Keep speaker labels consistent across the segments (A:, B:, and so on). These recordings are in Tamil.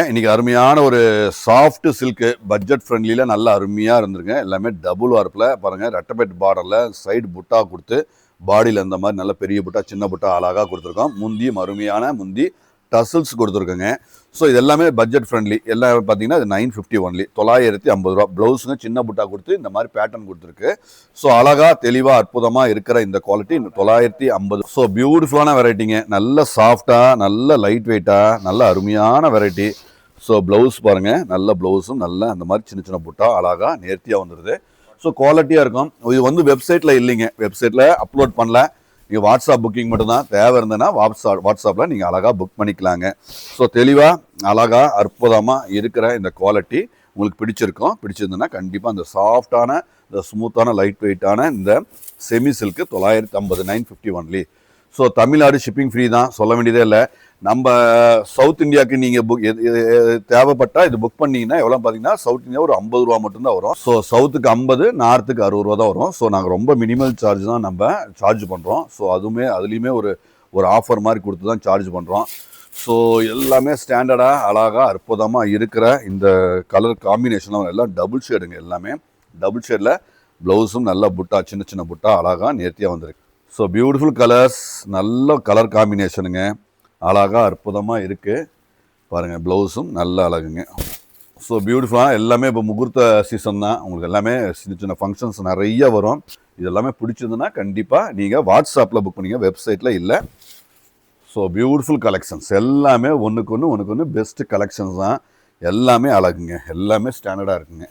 A: இன்னைக்கு அருமையான ஒரு சாஃப்ட் சில்க் பட்ஜெட் ஃப்ரெண்ட்லியில நல்லா அருமையா இருந்திருங்க. எல்லாமே டபுள் வார்ப்ல பாருங்க, ரெட்டபெட் பார்டர்ல சைடு புட்டா கொடுத்து பாடியில் இந்த மாதிரி நல்ல பெரிய புட்டா சின்ன புட்டா அழகாக கொடுத்துருக்கோம். முந்தியும் அருமையான முந்தி டசல்ஸ் கொடுத்துருக்கோங்க. ஸோ இது எல்லாமே பட்ஜெட் ஃப்ரெண்ட்லி. எல்லாம் பார்த்தீங்கன்னா இது 950 ஒன்லி, 950 ரூபா. ப்ளவுஸுங்க சின்ன புட்டா கொடுத்து இந்த மாதிரி பேட்டர்ன் கொடுத்துருக்கு. ஸோ அழகா தெளிவாக அற்புதமாக இருக்கிற இந்த குவாலிட்டி 950. ஸோ பியூட்டிஃபுல்லான வெரைட்டிங்க. நல்ல சாஃப்டாக, நல்ல லைட் வெயிட்டாக, நல்ல அருமையான வெரைட்டி. ஸோ ப்ளவுஸ் பாருங்கள், நல்ல ப்ளவுஸும் நல்ல அந்த மாதிரி சின்ன சின்ன புட்டா அழகாக நேர்த்தியாக வந்துடுது. ஸோ குவாலிட்டியாக இருக்கும். இது வந்து வெப்சைட்டில் இல்லைங்க, வெப்சைட்டில் அப்லோட் பண்ணல. நீங்கள் வாட்ஸ்அப் புக்கிங் மட்டும்தான். தேவை இருந்ததுன்னா வாட்ஸ்அப்பில் நீங்கள் அழகாக புக் பண்ணிக்கலாங்க. ஸோ தெளிவாக அழகாக அற்புதமாக இருக்கிற இந்த குவாலிட்டி உங்களுக்கு பிடிச்சிருக்கும். பிடிச்சிருந்ததுன்னா கண்டிப்பாக அந்த சாஃப்டான, இந்த ஸ்மூத்தான, லைட் வெயிட்டான இந்த semi silk 950, 950 only. So Tamil Nadu shipping free தான், சொல்ல வேண்டியதே இல்லை. நம்ம சவுத் இந்தியாவுக்கு நீங்கள் தேவைப்பட்டால் இது புக் பண்ணிங்கன்னா எவ்வளோ பார்த்தீங்கன்னா, சவுத் இந்தியா ஒரு 50 ரூபா மட்டும்தான் வரும். ஸோ சவுத்துக்கு 50, நார்த்துக்கு 60 ரூபா தான் வரும். ஸோ நாங்கள் ரொம்ப மினிமல் சார்ஜ் தான் நம்ம சார்ஜ் பண்ணுறோம். ஸோ அதுலேயுமே ஒரு ஆஃபர் மாதிரி கொடுத்து தான் சார்ஜ் பண்ணுறோம். ஸோ எல்லாமே ஸ்டாண்டர்டாக அழகாக அற்புதமாக இருக்கிற இந்த கலர் காம்பினேஷனும் எல்லாம் டபுள் ஷேடுங்க. எல்லாமே டபுள் ஷேடில் ப்ளவுஸும் நல்ல புட்டா, சின்ன சின்ன புட்டா அழகாக நேர்த்தியாக வந்திருக்கு. ஸோ பியூட்டிஃபுல் கலர்ஸ், நல்ல கலர் காம்பினேஷனுங்க, அழகாக அற்புதமாக இருக்குது பாருங்கள். ப்ளவுஸும் நல்ல அழகுங்க. ஸோ பியூட்டிஃபுல்லாக எல்லாமே இப்போ முகூர்த்த சீசன் தான். உங்களுக்கு எல்லாமே சின்ன சின்ன ஃபங்க்ஷன்ஸ் நிறைய வரும். இது எல்லாமே பிடிச்சதுன்னா கண்டிப்பாக நீங்கள் வாட்ஸ்அப்பில் புக் பண்ணிங்க, வெப்சைட்டில் இல்லை. ஸோ பியூட்டிஃபுல் கலெக்ஷன்ஸ் எல்லாமே ஒன்றுக்கு ஒன்று பெஸ்ட்டு கலெக்ஷன்ஸ் தான். எல்லாமே அழகுங்க, எல்லாமே ஸ்டாண்டர்டாக இருக்குங்க.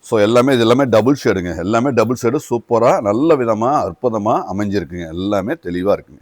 A: ஸோ இது எல்லாமே டபுள் ஷேடுங்க. எல்லாமே டபுள் ஷேடு சூப்பராக நல்ல விதமாக அற்புதமாக அமைஞ்சிருக்குங்க. எல்லாமே தெளிவாக இருக்குங்க.